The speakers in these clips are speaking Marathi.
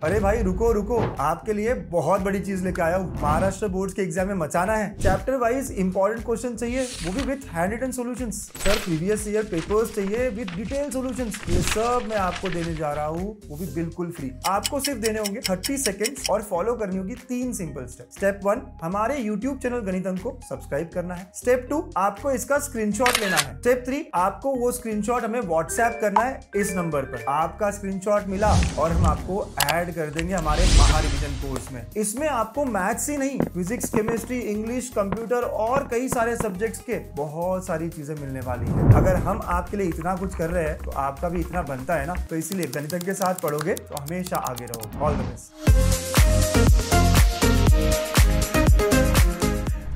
अरे भाई रुको रुको, आपके लिए बहुत बड़ी चीज लेके आया हूँ। महाराष्ट्र बोर्ड्स के एग्जाम में मचाना है। चैप्टर वाइज इंपॉर्टेंट क्वेश्चन चाहिए, वो भी with hand written solutions. Sir previous year papers चाहिए विद डिटेल सॉल्यूशंस। ये सब मैं आपको देने जा रहा हूँ, वो भी बिल्कुल फ्री। आपको सिर्फ देने होंगे 30 सेकेंड्स और फॉलो करनी होगी 3 सिंपल स्टेप। स्टेप 1, हमारे यूट्यूब चैनल गणित अंक को सब्सक्राइब करना है। स्टेप 2, आपको इसका स्क्रीनशॉट लेना है। स्टेप 3, आपको वो स्क्रीनशॉट हमें व्हाट्सएप करना है इस नंबर पर। आपका स्क्रीनशॉट मिला और हम आपको ऐड कर देंगे हमारे महारिविजन कोर्स में। इसमें आपको मैथ्स ही नहीं, फिजिक्स, केमिस्ट्री, इंग्लिश, कंप्यूटर और कई सारे सब्जेक्ट्स के बहुत सारी चीजें मिलने वाली है। अगर हम आपके लिए इतना कुछ कर रहे हैं तो आपका भी इतना बनता है ना, तो इसीलिए गणित के साथ पढ़ोगे तो हमेशा आगे रहोगे। All the best.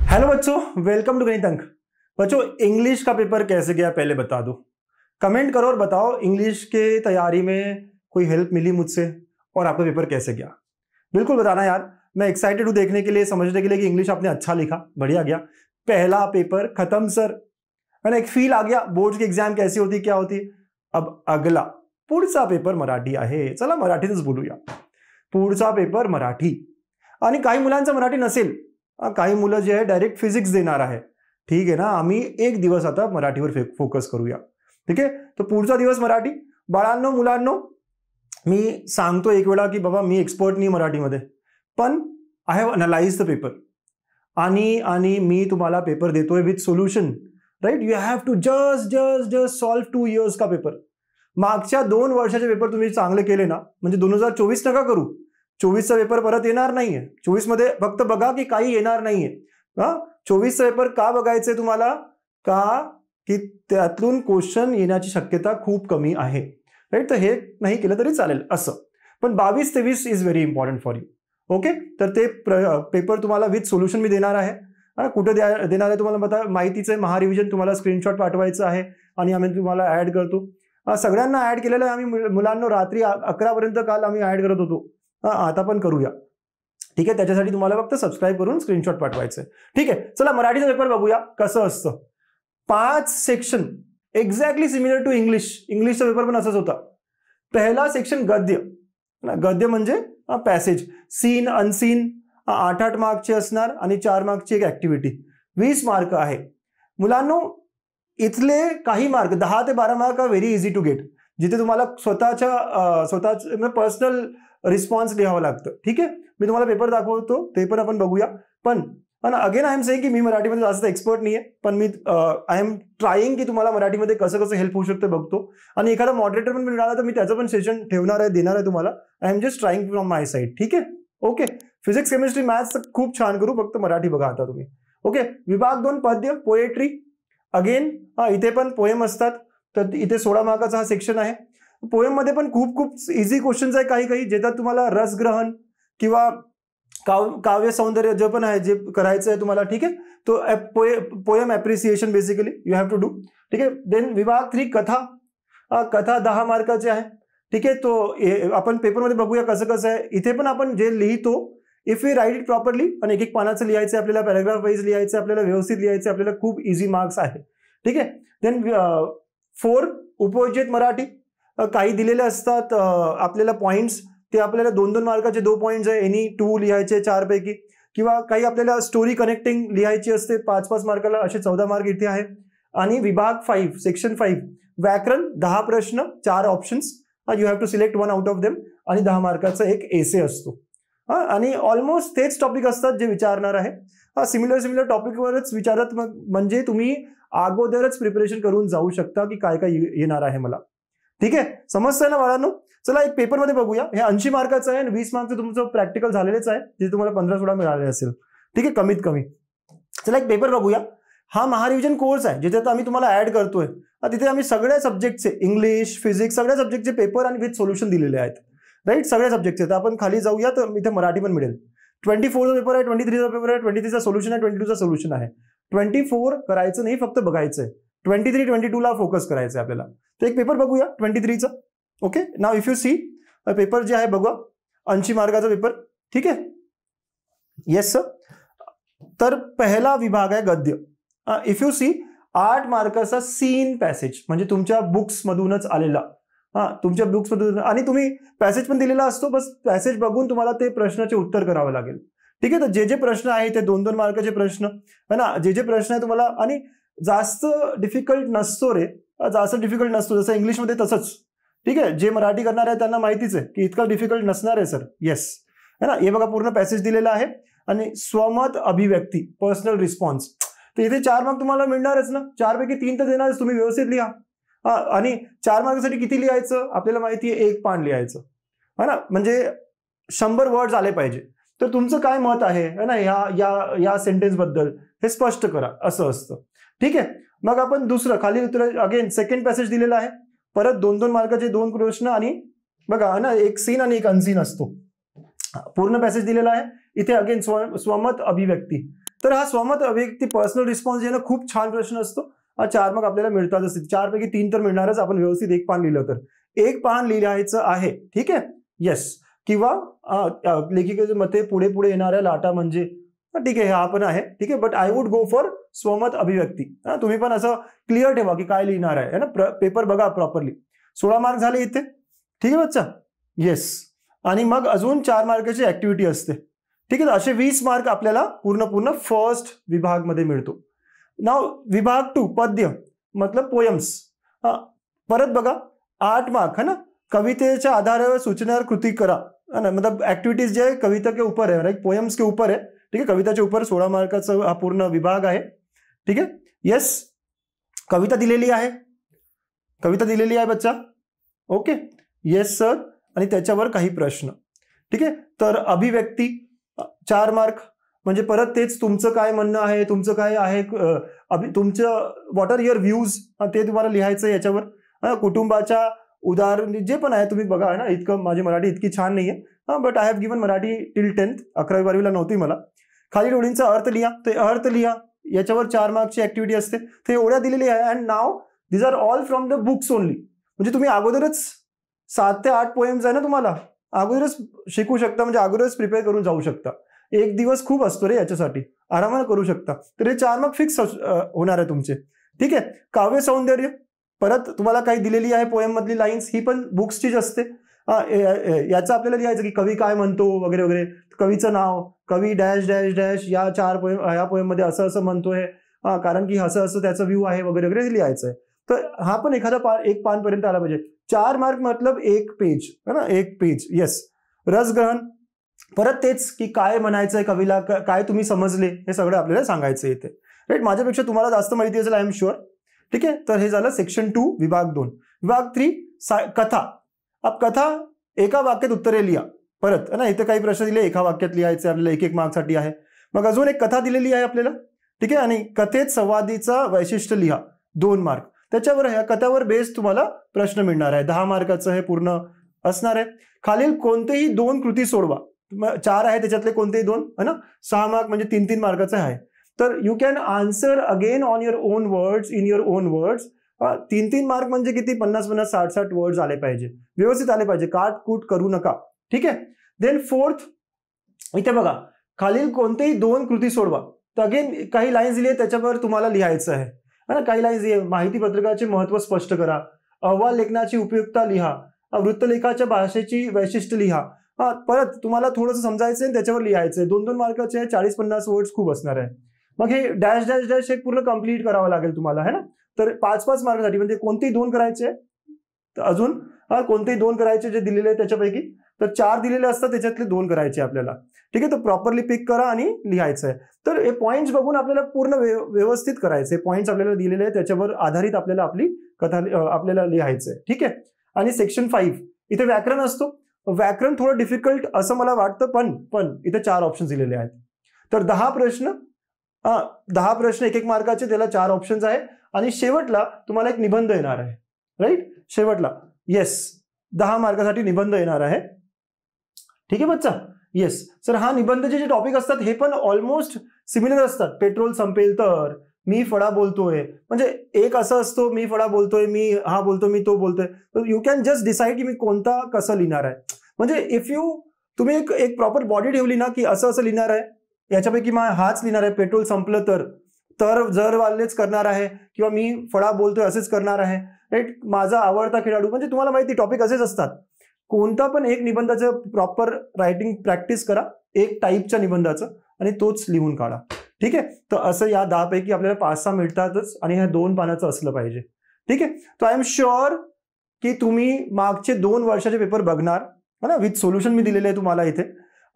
हेलो बच्चों, वेलकम टू गणित अंक। बच्चों, इंग्लिश का पेपर कैसे गया पहले बता दो। कमेंट करो और बताओ इंग्लिश के तैयारी में कोई हेल्प मिली मुझसे और आपका पेपर कैसे गया। बिल्कुल बताना यार, मैं एक्साइटेड हूं देखने के लिए, समझने के लिए कि इंग्लिश आपने अच्छा लिखा, बढ़िया गया। पहला पेपर खत्म सर, मैंने एक फील आ गया बोर्ड की एग्जाम कैसी होती क्या होती। अब अगला पुढचा पेपर मराठी आहे। चला मराठीतच बोलूया। पुढचा पेपर मराठी, आणि काही मुलांचं मराठी नसेल, काही मुलं जे आहे डायरेक्ट फिजिक्स देणार आहे। ठीक आहे ना, आम्ही एक दिवस आता मराठीवर फोकस करूया। ठीक आहे, तो पुढचा दिवस मराठी। बाळांनो मुलांनो, मी सांगतो एक वेळा की बाबा मी एक्सपर्ट नाही मराठीमध्ये, पण I have analyse the paper आणि मी तुम्हाला पेपर देतोय with solution. Right, you have to just solve 2 years का पेपर। मागच्या 2 वर्षाचे पेपर तुम्ही चांगले केले ना, म्हणजे 2024 नका करू, 24चा पेपर परत येणार नाहीये। 24 मध्ये फक्त बघा की काही येणार नाहीये। 24चा पेपर का बघायचंय तुम्हाला, का की त्यातून क्वेश्चन येण्याची शक्यता खूप कमी आहे। राईट, तर हे नाही केलं तरी चालेल असं, पण 22-23 is very important for you. Okay, तर ते पेपर तुम्हाला विथ सोल्युशन मी देणार आहे। कुठे देणार आहे तुम्हाला बता, माहितीचं आहे, महारिविजन तुम्हाला स्क्रीनशॉट पाठवायचं आहे आणि आम्ही तुम्हाला ऍड करतो। सगळ्यांना ऍड केलेलं आहे आम्ही मुलांना। रात्री 11 पर्यंत काल आम्ही ऍड करत होतो, आता पण करूया। ठीक आहे, त्याच्यासाठी तुम्हाला फक्त सबस्क्राईब करून स्क्रीनशॉट पाठवायचं आहे। ठीक आहे, चला मराठीचा पेपर बघूया कसं असतं। 5 section exactly similar to English. इंग्लिशचा पेपर पण असाच होता। पहिला सेक्शन गद्य, गद्य म्हणजे पॅसेज, सीन अनसीन, 8 मार्कचे असणार आणि 4 मार्कची एक ऍक्टिव्हिटी। 20 मार्क आहे मुलांनो। इथले काही मार्क 10 ते 12 mark are very easy to get, जिथे तुम्हाला स्वतःच पर्सनल रिस्पॉन्स लिहावं लागतं। ठीक आहे, मी तुम्हाला पेपर दाखवतो, ते पण आपण बघूया। पण अगेन आय एम सेइंग की मी मराठीमध्ये जास्त एक्सपर्ट नाहीये, पण मी आय एम ट्राईंग की तुम्हाला मराठीमध्ये कसं कसं हेल्प होऊ शकतं बघतो। आणि एखादा मॉडरेटर पण मिळाला तर मी त्याचं पण सेशन ठेवणार आहे, देणार आहे तुम्हाला। I am just trying from my side. ठीक आहे, ओके। फिजिक्स, केमिस्ट्री, मॅथ्स तर खूप छान करू, फक्त मराठी बघा आता तुम्ही। ओके, विभाग 2 पद्य, पोएट्री। अगेन इथे पण पोएम असतात, तर इथे 16 मार्काचा हा सेक्शन आहे। पोएम मध्ये पण खूप इझी क्वेश्चन्स आहे, काही ज्याच्यात तुम्हाला रसग्रहण किंवा काव्य सौंदर्य जे पण आहे, जे करायचं आहे तुम्हाला। ठीक आहे, तो poem appreciation basically you have to do. ठीक आहे, देन विभाग 3 कथा, कथा 10 मार्काचे आहे। ठीक आहे, तो आपण पेपरमध्ये बघूया कसं कसं आहे। इथे पण आपण जे लिहितो, if we write it properly, आणि एक पानाचं लिहायचं आपल्याला, पॅराग्राफ वाईज लिहायचं आपल्याला, व्यवस्थित लिहायचं आपल्याला, खूप इझी मार्क्स आहे। ठीक आहे, देन 4 उपयोजित मराठी, काही दिलेले असतात आपल्याला पॉइंट्स, ते आपल्याला 2-2 मार्काचे 2 पॉइंट्स आहे, एनी 2 लिहायचे 4 पैकी, किंवा काही आपल्याला स्टोरी कनेक्टिंग लिहायची असते 5-5 मार्काला, असे 14 मार्क इथे आहे। आणि विभाग 5 सेक्शन 5 व्याकरण, 10 प्रश्न, 4 options, you have to select 1 out of them, आणि 10 मार्काचा एक एसे असतो। आणि ऑलमोस्ट तेच टॉपिक असतात जे विचारणार आहे। सिमिलर टॉपिकवरच विचारत, म्हणजे तुम्ही अगोदरच प्रिपरेशन करून जाऊ शकता की काय काय येणार आहे मला। ठीक आहे, समजतंय ना बाळांनो। चला एक पेपर मध्ये बघूया। हे 80 मार्काचं आहे आणि 20 मार्कचं तुमचं प्रॅक्टिकल झालेलंच आहे, जे तुम्हाला 15-16 मिळाले असेल। ठीक आहे, कमीत कमी। चला एक पेपर बघूया। हा महारिविजन कोर्स आहे, जिथे आम्ही तुम्हाला ऍड करतोय। तिथे आम्ही सगळ्या सब्जेक्टचे, इंग्लिश, फिजिक्स, सगळ्या सब्जेक्टचे पेपर आणि विथ सोल्युशन दिलेले आहेत। राईट, सगळ्या सब्जेक्टचे। तर आपण खाली जाऊया तर इथे मराठी पण मिळेल। 24चा पेपर आहे, 23चा पेपर आहे, 23चा सोल्युशन आहे, 22चा सोल्युशन आहे। 24 करायचं नाही, फक्त बघायचंय। 23-22ला फोकस करायचं आपल्याला। तर एक पेपर बघूया 23चा। ओके, नाव इफ यू सी पेपर जे आहे बघा, 80 मार्काचा पेपर। ठीक आहे, येस सर। तर पहिला विभाग आहे गद्य। इफ यू सी 8 मार्काचा सीन पॅसेज, म्हणजे तुमच्या बुक्स मधूनच आलेला तुमच्या बुक्समध्ये आणि तुम्ही पॅसेज पण दिलेला असतो, बस पॅसेज बघून तुम्हाला ते प्रश्नाचे उत्तर करावं लागेल. ठीक आहे. तर जे प्रश्न आहे ते 2-2 मार्काचे प्रश्न है ना, जे प्रश्न आहे तुम्हाला, आणि जास्त डिफिकल्ट नसतो रे, जास्त डिफिकल्ट नसतो, जसं इंग्लिशमध्ये तसंच. ठीक आहे. जे मराठी करणार आहे त्यांना माहितीच आहे की इतका डिफिकल्ट नसणार आहे सर. येस है ना. हे बघा पूर्ण पॅसेज दिलेला आहे आणि स्वमत अभिव्यक्ती पर्सनल रिस्पॉन्स. तर इथे 4 मार्क तुम्हाला मिळणारच ना, 4 पैकी 3 तर देणारच, तुम्ही व्यवस्थित लिहा. आणि 4 मार्कासाठी किती लिहायचं आपल्याला माहिती आहे, 1 पान लिहायचं है ना, म्हणजे 100 वर्ड्स आले पाहिजे. तर तुमचं काय मत आहे ना या सेंटेन्स बद्दल हे स्पष्ट करा, असं असतं. ठीक आहे. मग आपण दुसरं खाली अगेन सेकंड पॅसेज दिलेला आहे, परत 2-2 मार्काचे 2 प्रश्न, आणि बघा ना एक सीन आणि एक अनसीन असतो. पूर्ण पॅसेज दिलेला आहे. इथे अगेन स्वमत अभिव्यक्ती. तर हा स्वमत अभिव्यक्ती पर्सनल रिस्पॉन्स जे ना खूप छान प्रश्न असतो. 4 मार्क आपल्याला मिळतातच. 4 पैकी 3 तर मिळणारच, आपण व्यवस्थित 1 पान लिहिलं तर. 1 पान लिहायचं आहे. ठीक आहे. येस. किंवा लेखिकेच्या मते पुढे पुढे येणाऱ्या लाटा म्हणजे, ठीक आहे हा पण आहे. ठीक आहे. But I would go for स्वमत अभिव्यक्ती. तुम्ही पण असं क्लिअर ठेवा की काय लिहिणार आहे ना, पेपर बघा प्रॉपरली. 16 मार्क झाले इथे. ठीक आहे बच्चा. येस. आणि मग अजून 4 मार्काची ऍक्टिव्हिटी असते. ठीक आहे. असे 20 मार्क आपल्याला पूर्ण फर्स्ट विभाग मध्ये मिळतो. नाव विभाग 2 पद्य मतलब पोयम्स. परत बघा 8 मार्क है ना, कवितेच्या आधारावर सूचनावर कृती करा है ना, मतलब एक्टिविटीज जे कविता के ऊपर है, राइट, पोयम्स के ऊपर है. ठीक है. कविताच्या ऊपर 16 मार्काचा हा पूर्ण विभाग आहे. ठीक आहे. येस. कविता दिलेली आहे बच्चा. ओके. Yes sir. आणि त्याच्यावर काही प्रश्न. ठीक आहे. तर अभिव्यक्ती 4 मार्क, म्हणजे परत तेच तुमचं काय म्हणणं आहे, तुमचं काय आहे, तुमचं व्हॉट आर युअर व्ह्यूज ते तुम्हाला लिहायचं याच्यावर. कुटुंबाच्या उदाहरण जे पण आहे तुम्ही बघा ना. इतकं माझी मराठी इतकी छान नाहीये, but I have given Marathi till 10th. 11वी-12वीला नव्हती मला. खाली ओळींचा अर्थ लिहा, ते अर्थ लिहा. याच्यावर 4 मार्कची ऍक्टिव्हिटी असते. ते एवढ्या दिलेली आहे. And now this are all from the books only. म्हणजे तुम्ही अगोदरच 7 ते 8 पोएम्स आहे ना, तुम्हाला अगोदरच शिकू शकता, म्हणजे अगोदरच प्रिपेअर करून जाऊ शकता. 1 दिवस खूप असतो रे याच्यासाठी, आरामाने करू शकता. तर हे 4 मार्क फिक्स होणार आहे तुमचे. ठीक आहे. काव्य सौंदर्य, परत तुम्हाला काही दिलेली आहे पोएम मधली लाईन्स, ही पण बुक्सचीच असते. याचं आपल्याला लिहायचं की कवी काय म्हणतो वगैरे वगैरे. कवीचं नाव, कवी डॅश डॅश डॅश या 4 पोएम, या पोएम मध्ये असं म्हणतोय कारण की असं त्याचा व्ह्यू आहे वगैरे वगैरे लिहायचं आहे. तर हा पण एखादा 1 पान पर्यंत आला पाहिजे. 4 मार्क मतलब 1 पेज है ना, 1 पेज. येस. रसग्रहण, परत तेच की काय म्हणायचंय कवीला, काय तुम्ही समजले, हे सगळं आपल्याला सांगायचं येते. राईट. माझ्यापेक्षा तुम्हाला जास्त माहिती असेल, आय एम शुअर. ठीक आहे. तर हे झालं सेक्शन 2 विभाग 2. विभाग 3 कथा. अब कथा एका वाक्यात उत्तरे लिहा. परत ना इथे काही प्रश्न दिले, एका वाक्यात लिहायचे आपल्याला, 1-1 मार्कसाठी आहे. मग अजून एक कथा दिलेली आहे आपल्याला. ठीक आहे. आणि कथेत संवादीचा वैशिष्ट्य लिहा, 2 मार्क. त्याच्यावर ह्या कथावर बेस तुम्हाला प्रश्न मिळणार आहे. 10 मार्काचं हे पूर्ण असणार आहे. खालील कोणतेही 2 कृती सोडवा. 4 आहे त्याच्यातले कोणतेही 2 है ना, 6 मार्क म्हणजे 3-3 मार्काचं आहे. तर you can answer again on your on words, in your on words. 3-3 mark म्हणजे किती, 50-50, 60-60 वर्ड्स आले पाहिजे, व्यवस्थित आले पाहिजे, काटकूट करू नका. ठीक आहे. देन 4th, इथे बघा खालील कोणतेही 2 कृती सोडवा. तर अगेन काही लाईन्स दिली आहे, त्याच्यावर तुम्हाला लिहायचं आहे. काही लाईन्स, माहिती पत्रकाचे महत्व स्पष्ट करा, अहवाल लेखनाची उपयुक्तता लिहा, वृत्तलेखाच्या भाषेची वैशिष्ट्य लिहा. परत तुम्हाला थोडंसं समजायचं आहे, त्याच्यावर लिहायचंय. 2-2 मार्काचे 40-50 वर्ड्स खूप असणार आहे. मग हे डॅश डॅश डॅश हे पूर्ण कंप्लीट करावं लागेल तुम्हाला है ना. तर 5-5 मार्कासाठी, म्हणजे कोणतेही 2 करायचे, तर अजून कोणतेही 2 करायचे जे दिलेले आहेत त्याच्यापैकी. तर 4 दिलेले असतात, त्याच्यातले 2 करायचे आपल्याला. ठीक आहे. तर प्रॉपरली पिक करा आणि लिहायचं आहे. तर हे पॉईंट्स बघून आपल्याला पूर्ण व्यवस्थित करायचे. पॉईंट्स आपल्याला दिलेले आहेत, त्याच्यावर आधारित आपल्याला आपली कथा आपल्याला लिहायचं आहे. ठीक आहे. आणि सेक्शन 5 इथे व्याकरण असतो. व्याकरण थोडं डिफिकल्ट असं मला वाटतं, पण इथे 4 ऑप्शन दिलेले आहेत. तर 10 प्रश्न 1-1 मार्काचे, त्याला 4 ऑप्शन्स आहे. आणि शेवटला तुम्हाला एक निबंध येणार आहे. राईट. शेवटला येस 10 मार्कासाठी निबंध येणार आहे. ठीक आहे बच्चा. Yes sir. हा निबंधचे जे टॉपिक असतात हे पण ऑलमोस्ट सिमिलर असतात. पेट्रोल संपेल तर, मी फळा बोलतोय, म्हणजे एक असं असतो, मी फळा बोलतोय, मी हा बोलतो, मी तो बोलतोय. तर यू कॅन जस्ट डिसाइड की मी कोणता कसं लिहिणार आहे. म्हणजे इफ तुम्ही एक प्रॉपर बॉडी ठेवली ना की असं लिहिणार आहे, याच्यापैकी हाच लिहिणार आहे, पेट्रोल संपलं तर जर वालेच करणार आहे, किंवा मी फळा बोलतोय असेच करणार आहे. राईट, माझा आवडता खेळाडू, म्हणजे तुम्हाला माहिती टॉपिक असेच असतात. कोणता पण एक निबंधाचं प्रॉपर रायटिंग प्रॅक्टिस करा, एक टाईपच्या निबंधाचं, आणि तोच लिहून काढा. ठीक आहे, तर असं या 10 पैकी आपल्याला 5-6 मिळतातच, आणि ह्या 2 पानाचं असलं पाहिजे. ठीक आहे, तर आय एम शुअर की तुम्ही मागचे 2 वर्षाचे पेपर बघणार है ना, विथ सोल्युशन मी दिलेले आहे तुम्हाला इथे,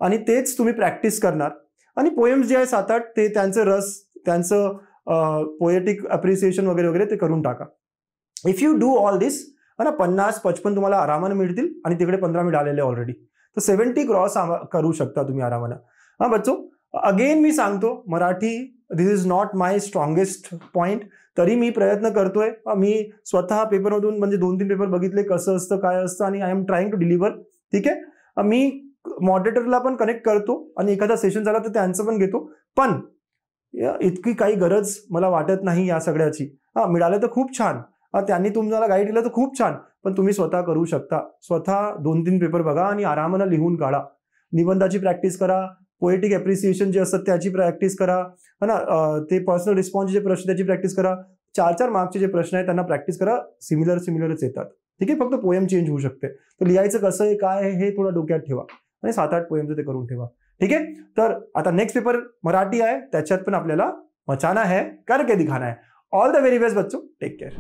आणि तेच तुम्ही प्रॅक्टिस करणार. आणि पोएम्स जे आहे 7-8 ते त्यांचं रस, त्यांचं पोएटिक अप्रिसिएशन वगैरे वगैरे ते करून टाका. इफ यू डू ऑल दिस है ना, 50-55 तुम्हाला आरामाने मिळतील, आणि तिकडे 15 मिळालेले ऑलरेडी, तर 70 क्रॉस करू शकता तुम्ही आरामानं. हा बच्चो, अगेन मी सांगतो, Marathi this is not my strongest point, तरी मी प्रयत्न करतोय. मी स्वतः पेपरमधून म्हणजे 2-3 पेपर बघितले कसं असतं काय असतं, आणि I am trying to deliver. ठीक आहे, मी मॉडरेटरला पण कनेक्ट करतो, आणि एखादा सेशन झाला तर त्यांचं पण घेतो, पण इतकी काही गरज मला वाटत नाही या सगळ्याची. मिळालं तर खूप छान, त्यांनी तुम्हाला गाईड केलं तर खूप छान, पण तुम्ही स्वतः करू शकता. स्वतः 2-3 पेपर बघा आणि आरामानं लिहून काढा. निबंधाची प्रॅक्टिस करा, पोएटिक अप्रिसिएशन जे असतात त्याची प्रॅक्टिस करा, है ना, ते पर्सनल रिस्पॉन्सचे जे प्रश्न त्याची प्रॅक्टिस करा. 4-4 मार्क्सचे जे प्रश्न आहेत त्यांना प्रॅक्टिस करा, सिमिलरच येतात. ठीक आहे, फक्त पोएम चेंज होऊ शकते. तर लिहायचं कसं आहे काय आहे हे थोडं डोक्यात ठेवा, आणि 7-8 पोएमचं ते करून ठेवा. ठीक आहे, तर आता नेक्स्ट पेपर मराठी आहे, त्याच्यात पण आपल्याला मचाना है, करके दिखाना है. ऑल द व्हेरी बेस्ट बच्चो, टेक केअर.